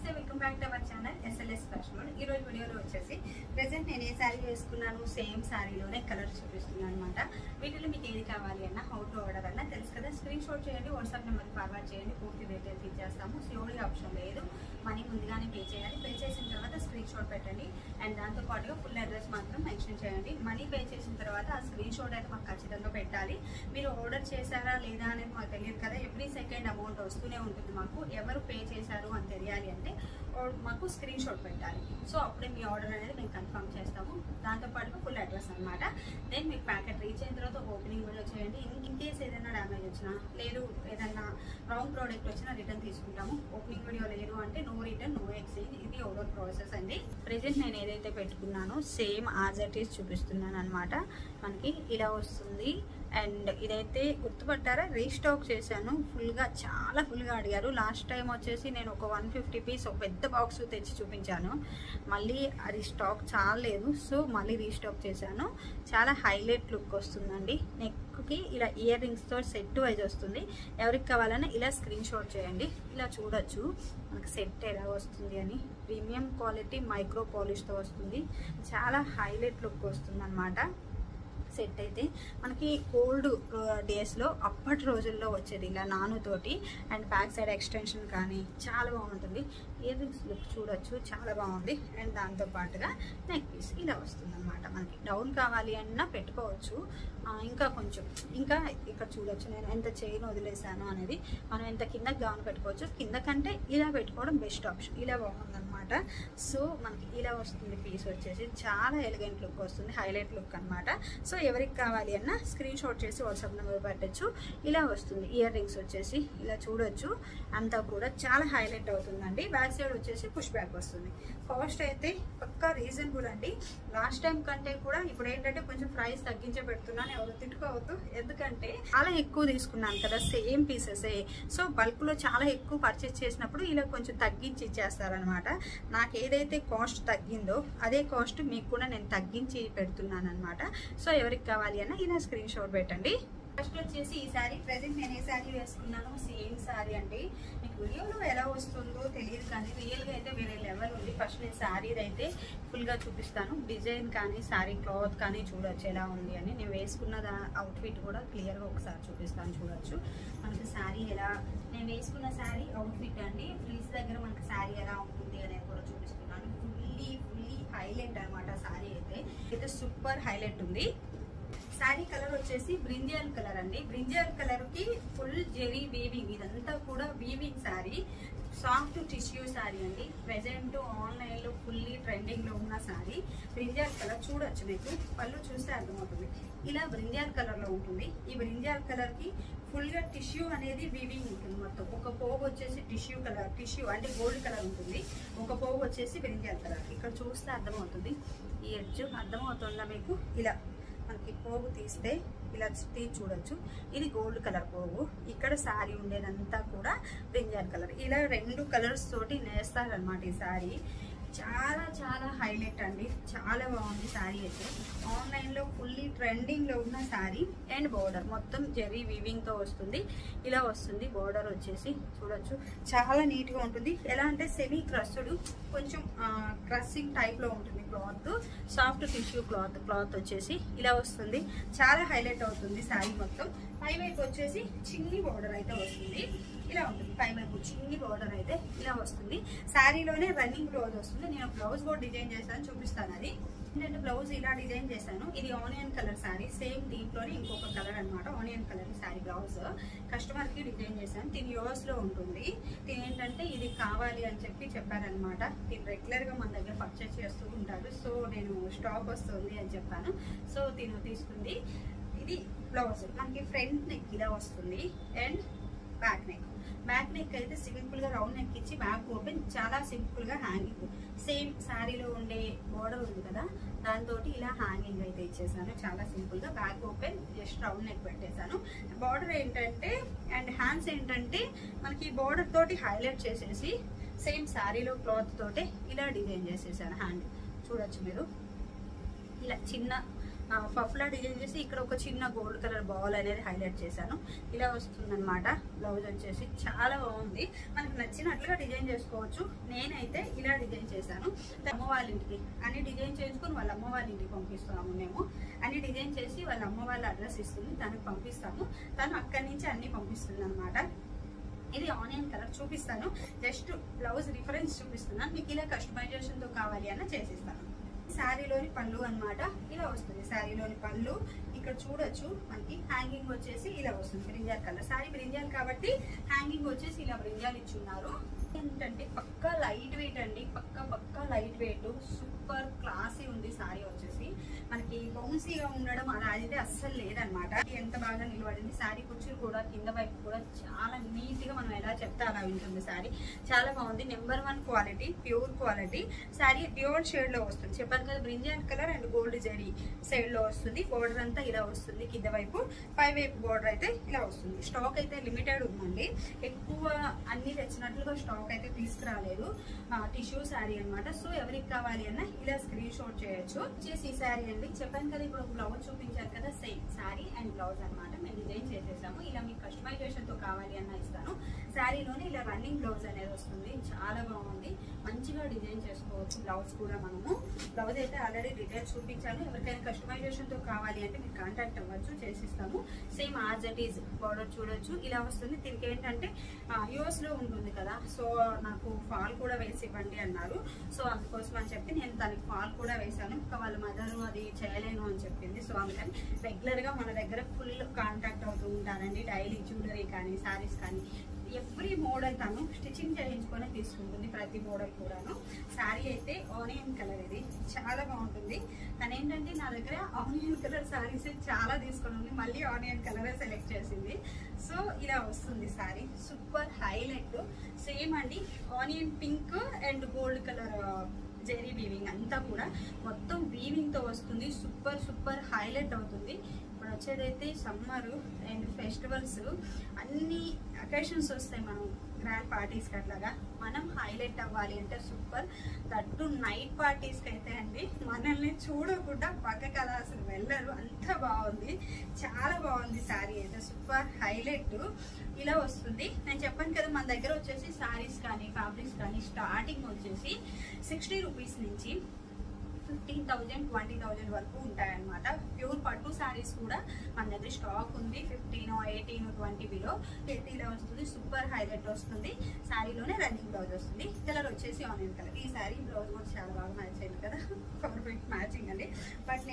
నమస్తే, welcome back to our channel SLS fashion. ఈ రోజు వీడియోలో వచ్చేసి ప్రెసెంట్ నేను ఏ శారీ వేసుకున్నాను సేమ్ శారీలోనే కలర్ చూపిస్తున్నాను అనమాట. వీటిలో మీకు ఏది కావాలి అన్న హౌ టు ఆర్డర్ అన్న తెలుసు కదా. స్క్రీన్ షాట్ చేయండి, వాట్సాప్ నెంబర్కి ఫార్వర్డ్ చేయండి. పూర్తి డీటెయిల్స్ ఇచ్చేస్తాము. సిఓడి ఆప్షన్ లేదు, మనీ ముందుగానే పే చేయాలి. పే చేసిన తర్వాత స్క్రీన్ షాట్ పెట్టండి అండ్ దాంతో పాటుగా ఫుల్ అడ్రస్ మాత్రం మెన్షన్ చేయండి. మనీ పే చేసిన తర్వాత ఆ స్క్రీన్ షాట్ అయితే మాకు ఖచ్చితంగా పెట్టాలి. మీరు ఆర్డర్ చేశారా లేదా అనేది మాకు తెలియదు కదా. ఎవ్రీ సెకండ్ అమౌంట్ వస్తూనే ఉంటుంది మాకు. ఎవరు పే చేశారు అని తెలియాలి అంటే మాకు స్క్రీన్ షాట్ పెట్టాలి. సో అప్పుడే మీ ఆర్డర్ అనేది మేము కన్ఫర్మ్ చేస్తాము. దాంతోపాటు ఫుల్ అడ్రస్ అనమాట. దెన్ మీకు ప్యాకెట్ రీచ్ అయిన తర్వాత ఓపెనింగ్ వీడియో చేయండి. ఇన్ కేస్ ఏదైనా డ్యామేజ్ వచ్చినా లేదు ఏదైనా రాంగ్ ప్రోడక్ట్ వచ్చినా రిటర్న్ తీసుకుంటాము. ఓపెనింగ్ వీడియో లేదు అంటే నో రిటర్న్, నో ఎక్స్చేంజ్. ఇది ఆర్డర్ ప్రాసెస్ అండి. ప్రెజెంట్ నేను ఏదైతే పెట్టుకున్నానో సేమ్ యాజ్ ఇట్ ఈస్ చూపిస్తున్నాను అనమాట. మనకి ఇలా వస్తుంది. అండ్ ఇదైతే గుర్తుపట్టారా, రీస్టాక్ చేశాను. చాలా ఫుల్గా అడిగారు. లాస్ట్ టైం వచ్చేసి నేను ఒక 150 పీస్ ఒక పెద్ద బాక్స్ తెచ్చి చూపించాను. మళ్ళీ అది స్టాక్ చాలేదు, సో మళ్ళీ రీస్టాక్ చేశాను. చాలా హైలైట్ లుక్ వస్తుందండి. నెక్కి ఇలా ఇయర్ రింగ్స్తో సెట్ వైజ్ వస్తుంది. ఎవరికి కావాలన్నా ఇలా స్క్రీన్ షాట్ చేయండి. ఇలా చూడొచ్చు మనకి సెట్ ఎలా వస్తుంది అని. ప్రీమియం క్వాలిటీ మైక్రో పాలిష్తో వస్తుంది. చాలా హైలైట్ లుక్ వస్తుంది అన్నమాట. సెట్ అయితే మనకి ఓల్డ్ డేస్లో అప్పటి రోజుల్లో వచ్చేది ఇలా నానుతోటి. అండ్ బ్యాక్ సైడ్ ఎక్స్టెన్షన్ కానీ చాలా బాగుంటుంది. ఇయర్ రింగ్స్ లుక్ చూడొచ్చు, చాలా బాగుంది. అండ్ దాంతోపాటుగా నెక్ పీస్ ఇలా వస్తుంది అనమాట. మనకి డౌన్ కావాలి అన్నా పెట్టుకోవచ్చు. ఇంకా కొంచెం ఇంకా ఇక్కడ చూడొచ్చు నేను ఎంత చైన్ వదిలేసాను అనేది. మనం ఎంత కిందకి గౌన్ పెట్టుకోవచ్చు. కింద కంటే ఇలా పెట్టుకోవడం బెస్ట్ ఆప్షన్. ఇలా బాగుందన్నమాట. సో మనకి ఇలా వస్తుంది పీస్ వచ్చేసి. చాలా ఎలిగెంట్ లుక్ వస్తుంది, హైలైట్ లుక్ అనమాట. సో ఎవరికి కావాలి అన్న స్క్రీన్ షాట్ చేసి వాట్సాప్ నెంబర్ పెట్టచ్చు. ఇలా వస్తుంది. ఇయర్ రింగ్స్ వచ్చేసి ఇలా చూడొచ్చు. అంతా కూడా చాలా హైలైట్ అవుతుందండి. బ్యాక్ సైడ్ వచ్చేసి పుష్ బ్యాక్ వస్తుంది. కాస్ట్ అయితే పక్కా రీజనబుల్ అండి. లాస్ట్ టైం కంటే కూడా ఇప్పుడు ఏంటంటే కొంచెం ప్రైస్ తగ్గించే పెడుతున్నాను. ఎవరు తిట్టుకోవద్దు, ఎందుకంటే చాలా ఎక్కువ తీసుకున్నాను కదా సేమ్ పీసెసే. సో బల్క్లో చాలా ఎక్కువ పర్చేస్ చేసినప్పుడు ఇలా కొంచెం తగ్గించి ఇచ్చేస్తారనమాట. నాకు ఏదైతే కాస్ట్ తగ్గిందో అదే కాస్ట్ మీకు కూడా నేను తగ్గించి పెడుతున్నాను అనమాట. సో ఎవరికి కావాలి అన్న ఇలా స్క్రీన్ షాట్ పెట్టండి. ఫస్ట్ వచ్చేసి ఈ శారీ ప్రెజెంట్ నేను ఏ శారీ వేసుకున్నాను సేమ్ శారీ అండి. మీకు వీడియోలో ఎలా వస్తుందో తెలియదు కానీ రియల్గా అయితే వేరే లెవెల్ ఉంది. ఫస్ట్ నేను శారీది అయితే ఫుల్గా చూపిస్తాను. డిజైన్ కానీ శారీ క్లాత్ కానీ చూడొచ్చు ఎలా ఉంది అని. నేను వేసుకున్న అవుట్ఫిట్ కూడా క్లియర్గా ఒకసారి చూపిస్తాను, చూడొచ్చు. మనకి శారీ ఎలా, నేను వేసుకున్న శారీ అవుట్ఫిట్ అండి. ఫ్లీస్ దగ్గర మనకి శారీ ఎలా ఉంటుంది అనేది కూడా చూపిస్తున్నాను. ఫుల్లీ హైలైట్ అనమాట. శారీ అయితే సూపర్ హైలైట్ ఉంది. శారీ కలర్ వచ్చేసి బ్రింజాల్ కలర్ అండి. బ్రింజాల్ కలర్ కి ఫుల్ జెరీ వీవింగ్, ఇదంతా కూడా weaving sari. Soft tissue sari అండి. ప్రెజెంట్ ఆన్లైన్ లో ఫుల్లీ ట్రెండింగ్ లో ఉన్న శారీ. బ్రింజాల్ కలర్ చూడొచ్చు, మీకు పళ్ళు చూస్తే అర్థమవుతుంది. ఇలా బ్రింజాల్ కలర్ లో ఉంటుంది. ఈ బ్రింజాల్ కలర్ కి ఫుల్ గా టిష్యూ అనేది వీవింగ్ ఉంటుంది. మొత్తం ఒక పోగు వచ్చేసి టిష్యూ కలర్, టిష్యూ అంటే గోల్డ్ కలర్ ఉంటుంది. ఒక పోగు వచ్చేసి బ్రింజాల్ కలర్. ఇక్కడ చూస్తే అర్థమవుతుంది. ఈ ఎడ్జ్ అర్థమవుతుందా మీకు? ఇలా మనకి పోగు తీస్తే ఇలా తీసి చూడొచ్చు. ఇది గోల్డ్ కలర్ పోగు. ఇక్కడ శారీ ఉండేదంతా కూడా బ్రింజాల్ కలర్. ఇలా 2 కలర్స్ తోటి నేస్తారనమాట ఈ శారీ. చాలా హైలైట్ అండి. చాలా బాగుంది శారీ అయితే. ఆన్లైన్లో ఫుల్లీ ట్రెండింగ్లో ఉన్న శారీ. అండ్ బోర్డర్ మొత్తం జెరీ వీవింగ్తో వస్తుంది. ఇలా వస్తుంది బోర్డర్ వచ్చేసి చూడొచ్చు. చాలా నీట్గా ఉంటుంది. ఎలా అంటే సెమీ క్రస్డ్, కొంచెం క్రస్సింగ్ టైప్లో ఉంటుంది క్లాత్. సాఫ్ట్ టిష్యూ క్లాత్ వచ్చేసి ఇలా వస్తుంది. చాలా హైలైట్ అవుతుంది శారీ మొత్తం. పై వైపు వచ్చేసి చిన్ని బోర్డర్ అయితే వస్తుంది. ఇలా ఉంటుంది. పై వైపు చిన్ని బోర్డర్ అయితే ఇలా వస్తుంది. శారీలోనే రన్నింగ్ బ్లౌజ్ వస్తుంది. నేను బ్లౌజ్ కూడా డిజైన్ చేశాను, చూపిస్తాను. అది ఏంటంటే బ్లౌజ్ ఇలా డిజైన్ చేశాను. ఇది ఆనియన్ కలర్ శారీ. సేమ్ దీంట్లోనే ఇంకొక కలర్ అనమాట. Onion colour sari blouse customer కి డిజైన్ చేశాను. 10 years లో ఉంటుంది. ఏంటంటే ఇది కావాలి అని చెప్పారనమాట. దీని రెగ్యులర్ గా మన దగ్గర పర్చేస్ చేస్తూ ఉంటారు. సో నేను స్టాక్ వస్తుంది అని చెప్పాను. సో తీసుకుంది. ఇది బ్లౌజ్ మనకి ఫ్రంట్ నెక్ ఇలా వస్తుంది. అండ్ బ్యాక్ నెక్ అయితే సింపుల్ గా రౌండ్ నెక్ ఇచ్చి బ్యాక్ ఓపెన్, చాలా సింపుల్ గా హ్యాంగింగ్. సేమ్ శారీలో ఉండే బోర్డర్ ఉంది కదా, దాంతో ఇలా హ్యాంగింగ్ అయితే ఇచ్చేసాను. చాలా సింపుల్ గా back open, just round neck పెట్టేశాను. బార్డర్ ఏంటంటే అండ్ హ్యాండ్స్ ఏంటంటే మనకి బోర్డర్ తోటి హైలైట్ చేసేసి సేమ్ శారీలో క్లాత్ తోటి ఇలా డిజైన్ చేసేసాను. హ్యాండ్ చూడొచ్చు మీరు. ఇలా చిన్న పఫ్లా డిజైన్ చేసి ఇక్కడ ఒక చిన్న గోల్డ్ కలర్ బాల్ అనేది హైలైట్ చేశాను. ఇలా వస్తుందన్నమాట. బ్లౌజ్ వచ్చేసి చాలా బాగుంది. మనకు నచ్చినట్లుగా డిజైన్ చేసుకోవచ్చు. నేనైతే ఇలా డిజైన్ చేశాను. అమ్మ వాళ్ళ ఇంటికి అన్ని డిజైన్ చేసుకుని వాళ్ళ అమ్మ వాళ్ళ ఇంటికి పంపిస్తున్నాము. మేము అన్ని డిజైన్ చేసి వాళ్ళ అమ్మ వాళ్ళ అడ్రస్ ఇస్తుంది, తనకు పంపిస్తాము. తను అక్కడి నుంచి అన్ని పంపిస్తుంది అనమాట. ఇది ఆనియన్ కలర్ చూపిస్తాను. జస్ట్ బ్లౌజ్ రిఫరెన్స్ చూపిస్తున్నాను. మీకు ఇలా కస్టమైజేషన్ తో కావాలి అన్న చేసిస్తాను. శారీలోని పళ్ళు అన్నమాట. ఇలా వస్తుంది శారీలోని పళ్ళు. ఇక్కడ చూడొచ్చు మనకి హ్యాంగింగ్ వచ్చేసి ఇలా వస్తుంది. బ్రింజాల్ కలర్ శారీ, బ్రింజాల్ కాబట్టి హ్యాంగింగ్ వచ్చేసి ఇలా బ్రింజాల్ ఇచ్చున్నారు. ఏంటంటే పక్కా లైట్ వెయిట్ అండి. పక్కా లైట్ వెయిట్, సూపర్ క్లాసీ ఉంది శారీ వచ్చేసి. మనకి బౌన్సీగా ఉండడం అలా అయితే అస్సలు లేదనమాట. ఎంత బాగా నిలబడింది. శారీ కుర్చీలు కూడా కింద వైపు కూడా చాలా నీట్ గా మనం ఎలా చెప్తే అలా ఉంటుంది శారీ. చాలా బాగుంది. Number 1 quality, pure quality. Sari dual shade లో వస్తుంది. చెప్పాను కదా, brinjal colour and gold zari side లో వస్తుంది. బోర్డర్ అంతా ఇలా వస్తుంది. కింద వైపు పై వైపు బోర్డర్ అయితే ఇలా వస్తుంది. స్టాక్ అయితే లిమిటెడ్ ఉందండి. ఎక్కువ అన్ని తెచ్చినట్లుగా స్టాక్ అయితే తీసుకురాలేదు. టిష్యూ శారీ అనమాట. సో ఎవరికి కావాలి అన్న ఇలా స్క్రీన్ షాట్ చేయొచ్చు. చేసి శారీ అండి చెప్పాను కదా, ఇప్పుడు బ్లౌజ్ చూపించాను కదా, సేమ్ శారీ అండ్ బ్లౌజ్ అనమాట. మేము డిజైన్ చేసేసాము. ఇలా మీకు కస్టమైజేషన్ తో కావాలి అన్న ఇస్తాను. శారీలోనే ఇలా రన్నింగ్ బ్లౌజ్ అనేది వస్తుంది. చాలా బాగుంది. మంచిగా డిజైన్ చేసుకోవచ్చు. బ్లౌజ్ కూడా మనము బ్లౌజ్ అయితే ఆల్రెడీ డీటెయిల్స్ చూపించాను. ఎవరికైనా కస్టమైజేషన్ తో కావాలి అంటే మీరు కాంటాక్ట్ అవ్వచ్చు, చేసిస్తాము. Same as it is border చూడొచ్చు. ఇలా వస్తుంది. దీనికి ఏంటంటే యూఎస్ లో ఉంటుంది కదా, సో నాకు ఫాల్ కూడా వేసి ఇవ్వండి అన్నారు. సో అందుకోసం అని చెప్పి నేను దానికి ఫాల్ కూడా వేసాను. ఇంకా వాళ్ళ మదర్ అది చేయలేను అని చెప్పింది. సో అందుకని రెగ్యులర్ గా మన దగ్గర ఫుల్ కాంటాక్ట్ అవుతూ ఉంటానండి. డైలీ జ్యువెలరీ కానీ శారీస్ కానీ ఎవ్రీ మోడల్ తను స్టిచ్చింగ్ చేయించుకొని తీసుకుంటుంది. ప్రతి మోడల్ కూడాను. శారీ అయితే ఆనియన్ కలర్, ఇది చాలా బాగుంటుంది. తను ఏంటంటే నా దగ్గర ఆనియన్ కలర్ శారీస్ చాలా తీసుకొని ఉంది, మళ్ళీ ఆనియన్ కలర్ సెలెక్ట్ చేసింది. సో ఇలా వస్తుంది శారీ. Super highlight. సేమ్ అండి, onion pink and gold colour zari weaving అంతా కూడా మొత్తం వీవింగ్ తో వస్తుంది. సూపర్ హైలైట్ అవుతుంది. ఇప్పుడు వచ్చేదైతే సమ్మర్ అండ్ ఫెస్టివల్స్ అన్ని అకేషన్స్ వస్తాయి. మనం గ్రాండ్ పార్టీస్ కి అట్లాగా మనం హైలైట్ అవ్వాలి అంటే సూపర్. దట్టు నైట్ పార్టీస్ కి అయితే అండి మనల్ని చూడకుండా పక్కకి అలా అసలు వెళ్ళరు. అంత బాగుంది. చాలా బాగుంది శారీ అయితే. Super highlight. ఇలా వస్తుంది. నేను చెప్పాను కదా, మన దగ్గర వచ్చేసి శారీస్ కానీ ఫ్యాబ్రిక్స్ కానీ స్టార్టింగ్ వచ్చేసి 60 రూపీస్ నుంచి 15,000 20,000 వరకు ఉంటాయన్నమాట. ప్యూర్ పట్టు శారీస్ కూడా మన దగ్గర స్టాక్ ఉంది. 15, 18, 20 బిలో ఇలా వస్తుంది. సూపర్ హైలైట్ వస్తుంది. శారీలోనే రన్నింగ్ బ్లౌజ్ వస్తుంది. కలర్ వచ్చేసి ఆనియన్ కలర్. ఈ శారీ బ్లౌజ్ కూడా చాలా బాగా మ్యాచ్ అయింది కదా, పర్ఫెక్ట్ మ్యాచింగ్ అండి. బట్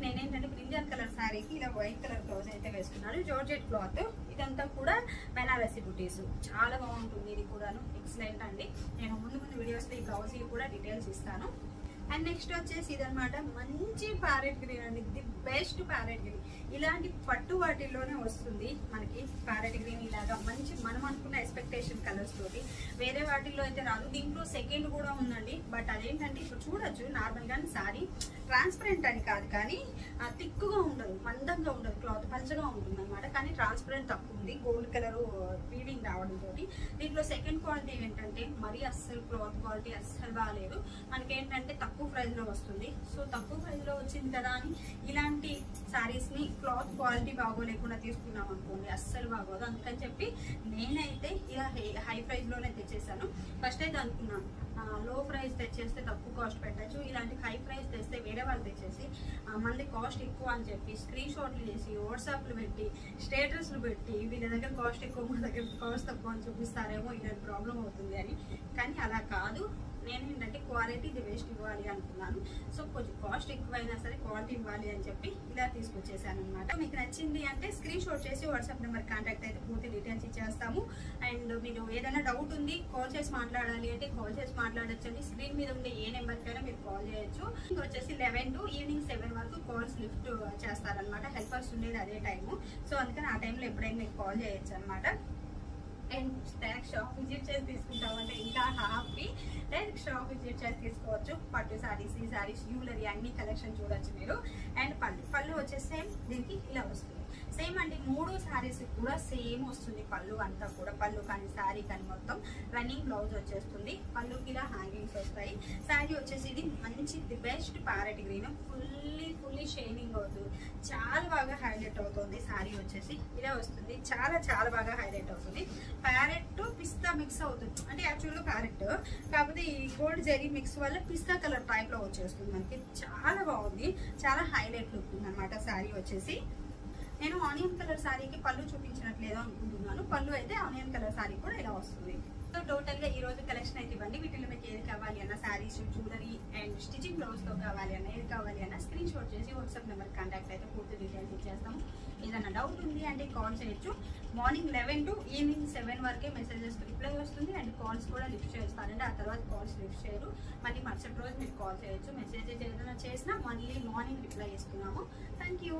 నేనేంటంటే బ్రింజాల్ కలర్ శారీకి ఇలా వైట్ కలర్ బ్లౌజ్ అయితే వేసుకున్నాను. Georgette cloth. ఇదంతా కూడా బెనారసి బుటీస్. చాలా బాగుంటుంది. ఇది కూడాను ఎక్సలెంట్ అండి. నేను ముందు వీడియోస్ లో ఈ బ్లౌజ్ కూడా డీటెయిల్స్ ఇస్తాను. అండ్ నెక్స్ట్ వచ్చేసి ఇదనమాట, మంచి ప్యారెట్ గ్రీన్ అండి. The best parrot green. ఇలాంటి పట్టు వాటిల్లోనే వస్తుంది మనకి ప్యారెట్ గ్రీన్. ఇలాగా మంచి మనం అనుకున్న ఎక్స్పెక్టేషన్ కలర్స్ తోటి. వేరే వాటిల్లో అయితే రాదు. దీంట్లో సెకండ్ కూడా ఉందండి. బట్ అదేంటంటే ఇప్పుడు చూడొచ్చు నార్మల్ గానే శారీ ట్రాన్స్పరెంట్ అని కాదు, కానీ థిక్గా ఉండదు, మందంగా ఉండదు, క్లాత్ పల్చగా ఉంటుంది అనమాట. కానీ ట్రాన్స్పరెంట్ తక్కువ ఉంది. గోల్డ్ కలర్ వీవింగ్ రావడం తోటి. దీంట్లో సెకండ్ క్వాలిటీ ఏంటంటే మరీ అస్సలు క్లాత్ క్వాలిటీ అస్సలు బాగాలేదు. మనకేంటంటే తక్కువ ప్రైస్ లో వస్తుంది. సో తక్కువ ప్రైస్ లో వచ్చింది కదా అని ఇలాంటి శారీస్ ని క్లాత్ క్వాలిటీ బాగోలేకుండా తీసుకున్నాం అనుకోండి, అస్సలు బాగోదు. అందుకని చెప్పి నేనైతే ఇలా హై ప్రైస్ లోనే తెచ్చేసాను. ఫస్ట్ అయితే అనుకున్నాను లో ప్రైస్ తెచ్చేస్తే తక్కువ కాస్ట్ పెట్టచ్చు, ఇలాంటి హై ప్రైస్ తెస్తే వేరే వాళ్ళు తెచ్చేసి మనది కాస్ట్ ఎక్కువ అని చెప్పి స్క్రీన్ షాట్లు చేసి వాట్సాప్లు పెట్టి స్టేటస్లు పెట్టి వీళ్ళ దగ్గర కాస్ట్ ఎక్కువ మన దగ్గర కాస్ట్ తక్కువ అని చూపిస్తారేమో, ఇలాంటి ప్రాబ్లం అవుతుంది అని. కానీ అలా కాదు. నేను ఏంటంటే క్వాలిటీ ది బెస్ట్ ఇవ్వాలి అనుకున్నాను. సో కొంచెం కాస్ట్ ఎక్కువైనా సరే క్వాలిటీ ఇవ్వాలి అని చెప్పి ఇలా తీసుకొచ్చేసాను అనమాట. మీకు నచ్చింది అంటే స్క్రీన్ షాట్ చేసి వాట్సాప్ నెంబర్ కాంటాక్ట్ అయితే పూర్తి డీటెయిల్స్ ఇచ్చేస్తాము. అండ్ మీరు ఏదైనా డౌట్ ఉంది కాల్ చేసి మాట్లాడాలి అంటే కాల్ చేసి మాట్లాడచ్చండి. స్క్రీన్ మీద ఉండే ఏ నెంబర్కైనా మీరు కాల్ చేయొచ్చు. వచ్చేసి 11 to ఈవినింగ్ 7 వరకు కాల్స్ లిఫ్ట్ చేస్తారనమాట. హెల్పర్స్ ఉండేది అదే టైము. సో అందుకని ఆ టైంలో ఎప్పుడైనా మీకు కాల్ చేయొచ్చు అనమాట. అండ్ డైరెక్ట్ షాప్ విజిట్ చేసి తీసుకుంటామంటే ఇంకా హ్యాపీ. డైరెక్ట్ షాప్ విజిట్ చేసి తీసుకోవచ్చు. పట్టు శారీస్, ఈ శారీస్, జ్యువెలరీ అన్ని కలెక్షన్ చూడొచ్చు మీరు. అండ్ పళ్ళు వచ్చేసి దీనికి ఇలా వస్తుంది. సేమ్ అండి 3 శారీస్ కూడా సేమ్ వస్తుంది. పళ్ళు అంతా కూడా, పళ్ళు కానీ శారీ కానీ మొత్తం రన్నింగ్ బ్లౌజ్ వచ్చేస్తుంది. పళ్ళుకి ఇలా హ్యాంగింగ్స్ వస్తాయి. శారీ వచ్చేసి ఇది మంచి the best parrot green, fully shining అవుతుంది. చాలా బాగా హైలైట్ అవుతుంది. శారీ వచ్చేసి ఇలా వస్తుంది. చాలా బాగా హైలైట్ అవుతుంది. ప్యారెట్ టు పిస్తా మిక్స్ అవుతుంది. అంటే యాక్చువల్గా ప్యారెట్ కాకపోతే ఈ గోల్డ్ జెరీ మిక్స్ వల్ల పిస్తా కలర్ టైప్ లో వచ్చేస్తుంది. మనకి చాలా బాగుంది. చాలా హైలైట్ లుక్ ఉంది అనమాట శారీ వచ్చేసి. నేను ఆనియన్ కలర్ శారీకి పళ్ళు చూపించినట్లేదో అనుకుంటున్నాను. పళ్ళు అయితే ఆనియన్ కలర్ శారీ కూడా ఇలా వస్తుంది. సో టోటల్ గా ఈ రోజు కలెక్షన్ అయితే ఇవ్వండి. వీటిలో మీకు ఏది కావాలి అన్న saris, jewellery and stitching blouse తో కావాలి అన్న, ఏది కావాలి అన్న స్క్రీన్ షాట్ చేసి వాట్సాప్ నెంబర్ కాంటాక్ట్ అయితే పూర్తి డీటెయిల్స్ ఇచ్చేస్తాము. ఏదైనా డౌట్ ఉంది అంటే కాల్ చేయొచ్చు. మార్నింగ్ 11 to ఈవినింగ్ 7 వరకే మెసేజెస్ రిప్లై వస్తుంది అండ్ కాల్స్ కూడా లిఫ్ట్ చేస్తారండి. ఆ తర్వాత కాల్స్ లిఫ్ట్ చేయరు. మళ్ళీ మరుసటి రోజు మీరు కాల్ చేయొచ్చు. మెసేజెస్ ఏదైనా చేసినా మళ్ళీ మార్నింగ్ రిప్లై ఇస్తున్నాము. Thank you.